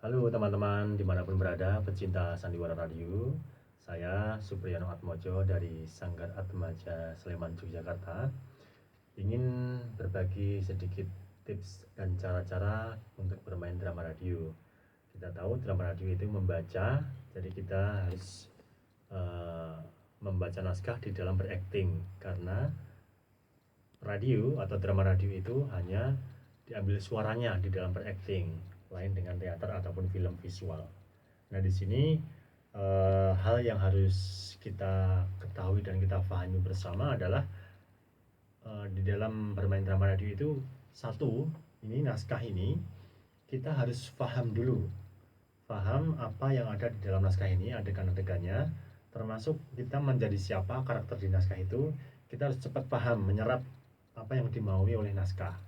Halo teman-teman dimanapun berada pecinta Sandiwara Radio. Saya Supriyano Atmojo dari Sanggar Atmaja Sleman Yogyakarta ingin berbagi sedikit tips dan cara-cara untuk bermain drama radio. Kita tahu drama radio itu membaca, jadi kita harus membaca naskah di dalam berakting, karena radio atau drama radio itu hanya diambil suaranya di dalam berakting, lain dengan teater ataupun film visual. Nah, di sini hal yang harus kita ketahui dan kita pahami bersama adalah di dalam bermain drama radio itu, satu, ini naskah ini kita harus paham dulu, paham apa yang ada di dalam naskah ini, adegan-adegannya, termasuk kita menjadi siapa karakter di naskah itu. Kita harus cepat paham, menyerap apa yang dimaui oleh naskah.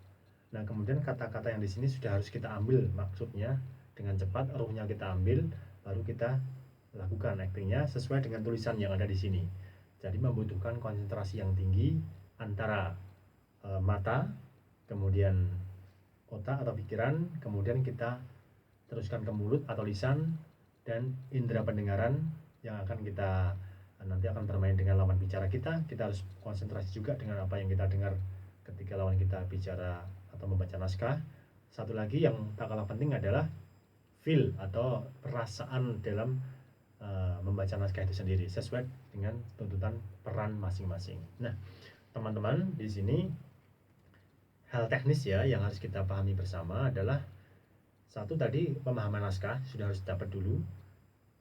Nah, kemudian kata-kata yang di sini sudah harus kita ambil maksudnya dengan cepat, ruhnya kita ambil, baru kita lakukan aktingnya sesuai dengan tulisan yang ada di sini. Jadi membutuhkan konsentrasi yang tinggi antara mata, kemudian otak atau pikiran, kemudian kita teruskan ke mulut atau lisan, dan indera pendengaran yang akan kita nanti akan bermain dengan lawan bicara kita. Kita harus konsentrasi juga dengan apa yang kita dengar ketika lawan kita bicara atau membaca naskah. Satu lagi yang tak kalah penting adalah feel atau perasaan dalam membaca naskah itu sendiri sesuai dengan tuntutan peran masing-masing. Nah, teman-teman, di sini hal teknis ya yang harus kita pahami bersama adalah, satu tadi, pemahaman naskah sudah harus dapat dulu.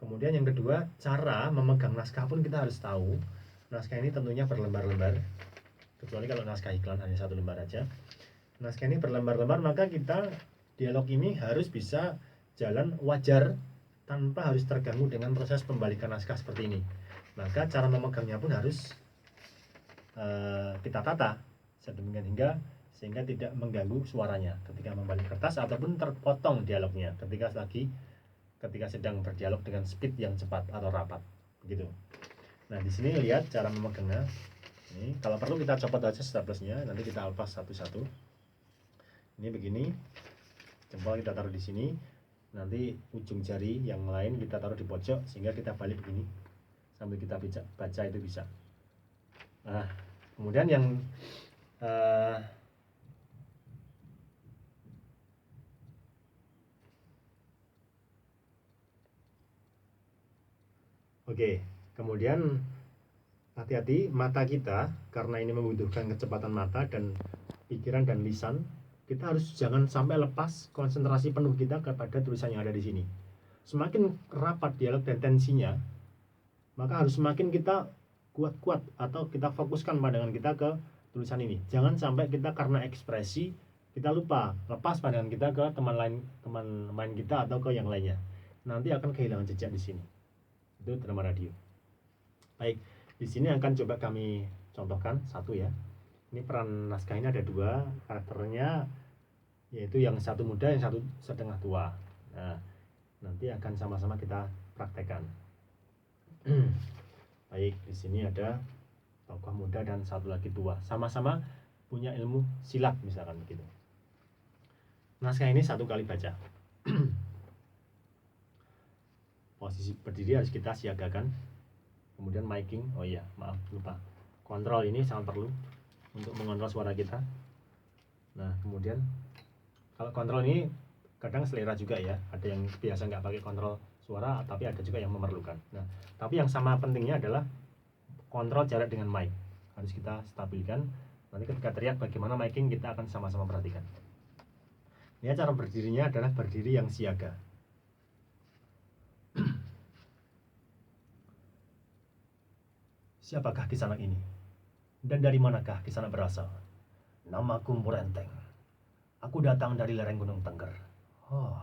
Kemudian yang kedua, cara memegang naskah pun kita harus tahu. Naskah ini tentunya berlembar-lembar, kecuali kalau naskah iklan hanya satu lembar aja. Naskah ini berlembar-lembar, maka kita dialog ini harus bisa jalan wajar tanpa harus terganggu dengan proses pembalikan naskah seperti ini. Maka cara memegangnya pun harus kita tata sedemikian sehingga tidak mengganggu suaranya ketika membalik kertas ataupun terpotong dialognya ketika sedang berdialog dengan speed yang cepat atau rapat begitu. Nah, di sini lihat cara memegangnya. Ini kalau perlu kita copot aja staplesnya, nanti kita lepas satu-satu. Ini begini, jempol kita taruh di sini, nanti ujung jari yang lain kita taruh di pojok sehingga kita balik begini sambil kita baca itu bisa. Nah, kemudian yang kemudian hati-hati mata kita, karena ini membutuhkan kecepatan mata dan pikiran dan lisan. Kita harus jangan sampai lepas konsentrasi penuh kita kepada tulisan yang ada di sini. Semakin rapat dialog dan tensinya, maka harus semakin kita kuat-kuat atau kita fokuskan pandangan kita ke tulisan ini. Jangan sampai kita karena ekspresi kita lupa lepas pandangan kita ke teman main kita atau ke yang lainnya. Nanti akan kehilangan jejak di sini. Itu drama radio. Baik, di sini akan coba kami contohkan satu ya. Ini peran naskah ini ada dua karakternya, yaitu yang satu muda, yang satu setengah tua. Nah, nanti akan sama-sama kita praktekkan. Baik, di sini ada tokoh muda dan satu lagi tua, sama-sama punya ilmu silat misalkan begitu. Naskah ini satu kali baca. Posisi berdiri harus kita siagakan. Kemudian miking, oh iya maaf lupa, kontrol ini sangat perlu untuk mengontrol suara kita. Nah, kemudian kalau kontrol ini kadang selera juga ya, ada yang biasa nggak pakai kontrol suara, tapi ada juga yang memerlukan. Nah, tapi yang sama pentingnya adalah kontrol jarak dengan mic harus kita stabilkan. Nanti ketika teriak bagaimana miking kita akan sama-sama perhatikan. Ini cara berdirinya adalah berdiri yang siaga. Siapakah Kisanak ini? Dan dari manakah Kisanak berasal? Namaku Murenteng. Aku datang dari lereng Gunung Tengger. Oh,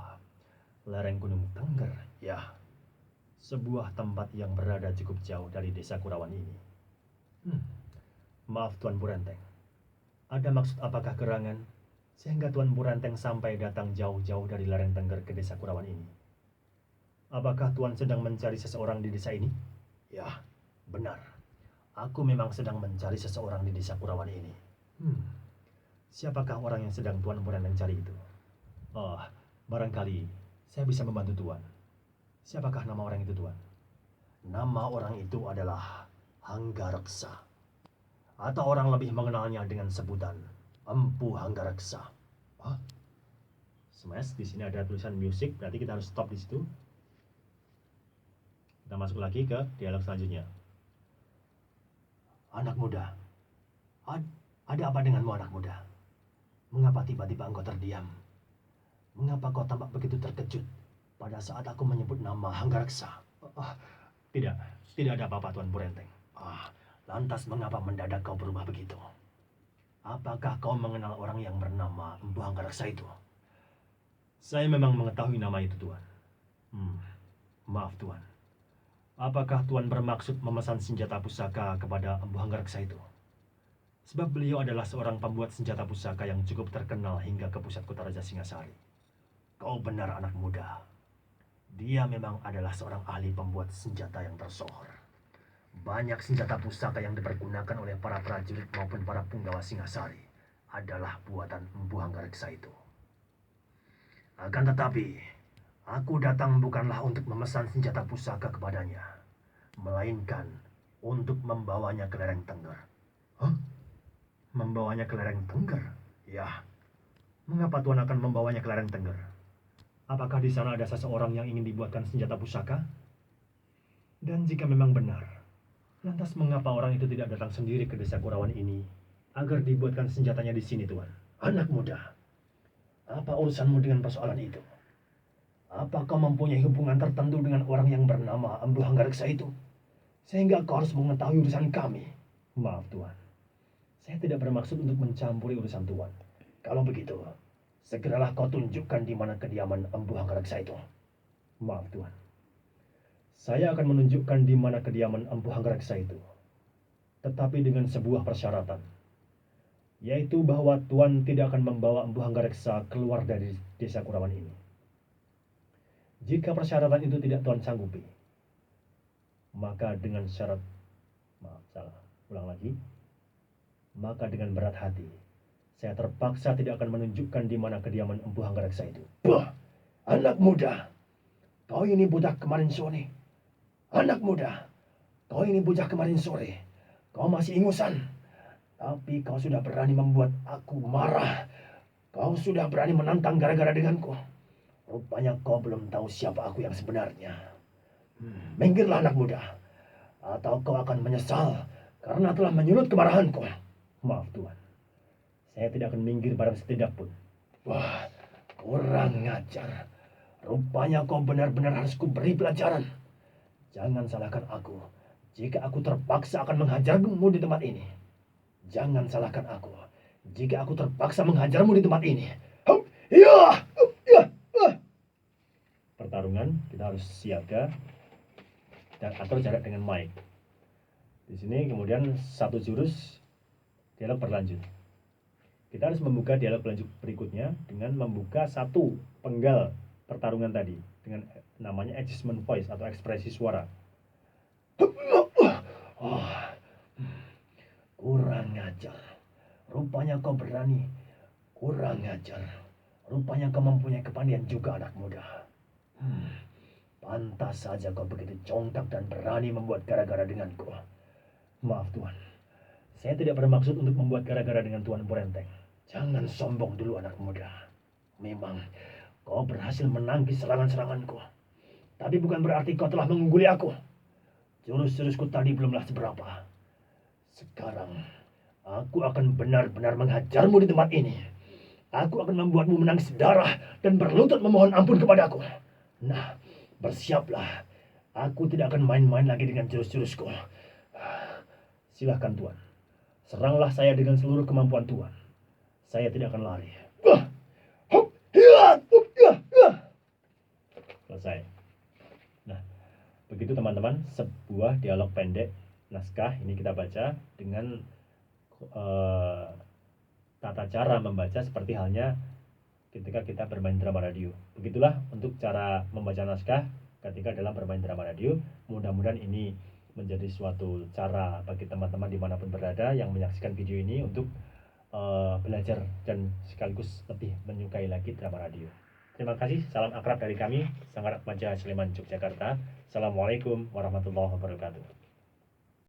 lereng Gunung Tengger, ya. Sebuah tempat yang berada cukup jauh dari desa Kurawan ini. Maaf Tuan Murenteng. Ada maksud apakah gerangan sehingga Tuan Murenteng sampai datang jauh-jauh dari lereng Tengger ke desa Kurawan ini? Apakah Tuan sedang mencari seseorang di desa ini? Ya, benar. Aku memang sedang mencari seseorang di desa Kurawan ini. Siapakah orang yang sedang Tuan Murenteng cari itu? Oh, barangkali Saya bisa membantu Tuan. Siapakah nama orang itu, Tuan? Nama orang itu adalah Hanggareksa. Atau orang lebih mengenalnya dengan sebutan Empu Hanggareksa. Hah? Smash, di sini ada tulisan music, berarti kita harus stop di situ. Kita masuk lagi ke dialog selanjutnya. Anak muda, ada apa denganmu, anak muda? Mengapa tiba-tiba engkau terdiam? Mengapa kau tampak begitu terkejut pada saat aku menyebut nama Hanggareksa? Tidak ada apa-apa, Tuan Purenteng. Lantas mengapa mendadak kau berubah begitu? Apakah kau mengenal orang yang bernama Empu Hanggareksa itu? Saya memang mengetahui nama itu, Tuan. Maaf, Tuan. Apakah Tuan bermaksud memesan senjata pusaka kepada Empu Hanggareksa itu? Sebab beliau adalah seorang pembuat senjata pusaka yang cukup terkenal hingga ke pusat kota Raja Singasari. Kau benar, anak muda. Dia memang adalah seorang ahli pembuat senjata yang tersohor. Banyak senjata pusaka yang dipergunakan oleh para prajurit maupun para punggawa Singasari adalah buatan Empu Hanggareksa itu. Akan tetapi, aku datang bukanlah untuk memesan senjata pusaka kepadanya, melainkan untuk membawanya ke lereng Tengger. Hah? Membawanya ke lereng Tengger? Ya. Mengapa Tuan akan membawanya ke lereng Tengger? Apakah di sana ada seseorang yang ingin dibuatkan senjata pusaka? Dan jika memang benar, lantas mengapa orang itu tidak datang sendiri ke desa Kurawan ini agar dibuatkan senjatanya di sini, Tuan? Anak muda, apa urusanmu dengan persoalan itu? Apa kau mempunyai hubungan tertentu dengan orang yang bernama Empu Hanggareksa itu? Sehingga kau harus mengetahui urusan kami. Maaf, Tuan. Saya tidak bermaksud untuk mencampuri urusan Tuan. Kalau begitu, segeralah kau tunjukkan di mana kediaman Empu Hanggareksa itu. Maaf, Tuan. Saya akan menunjukkan di mana kediaman Empu Hanggareksa itu. Tetapi dengan sebuah persyaratan. Yaitu bahwa Tuan tidak akan membawa Empu Hanggareksa keluar dari desa Kurawan ini. Jika persyaratan itu tidak Tuan sanggupi, maka dengan syarat, maka dengan berat hati, saya terpaksa tidak akan menunjukkan di mana kediaman Empu Hanggareksa itu. Bah, anak muda, kau ini bocah kemarin sore. Anak muda, kau ini bocah kemarin sore. Kau masih ingusan, tapi kau sudah berani membuat aku marah. Kau sudah berani menantang gara-gara denganku. Rupanya kau belum tahu siapa aku yang sebenarnya. Minggirlah anak muda, atau kau akan menyesal karena telah menyulut kemarahanku. Maaf, Tuan. Saya tidak akan minggir barang setidak pun. Wah, kurang ngajar. Rupanya kau benar-benar harus kuberi pelajaran. Jangan salahkan aku jika aku terpaksa akan menghajarmu di tempat ini. Jangan salahkan aku jika aku terpaksa menghajarmu di tempat ini. Pertarungan, kita harus siaga dan atur jarak dengan mic. Di sini kemudian satu jurus dialog berlanjut. Kita harus membuka dialog berikutnya dengan membuka satu penggal pertarungan tadi dengan namanya adjustment voice atau ekspresi suara. Kurang ngajar. Rupanya kau berani. Kurang ngajar. Rupanya kau mempunyai kepandaian juga, anak muda. Pantas saja kau begitu congkak dan berani membuat gara-gara denganku. Maaf, Tuan. Saya tidak bermaksud untuk membuat gara-gara dengan Tuan Purenteng. Jangan sombong dulu, anak muda. Memang kau berhasil menangkis serangan-seranganku. Tapi bukan berarti kau telah mengungguli aku. Jurus-jurusku tadi belumlah seberapa. Sekarang, aku akan benar-benar menghajarmu di tempat ini. Aku akan membuatmu menangis darah dan berlutut memohon ampun kepadaku. Nah, bersiaplah. Aku tidak akan main-main lagi dengan jurus-jurusku. Silahkan, Tuan. Seranglah saya dengan seluruh kemampuan Tuan. Saya tidak akan lari. Selesai. Nah, begitu teman-teman, sebuah dialog pendek naskah ini kita baca dengan tata cara membaca seperti halnya ketika kita bermain drama radio. Begitulah untuk cara membaca naskah ketika dalam bermain drama radio. Mudah-mudahan ini menjadi suatu cara bagi teman-teman dimanapun berada yang menyaksikan video ini untuk belajar dan sekaligus lebih menyukai lagi drama radio. Terima kasih, salam akrab dari kami, Sanggar Atmaja Sleman, Yogyakarta. Assalamualaikum warahmatullahi wabarakatuh.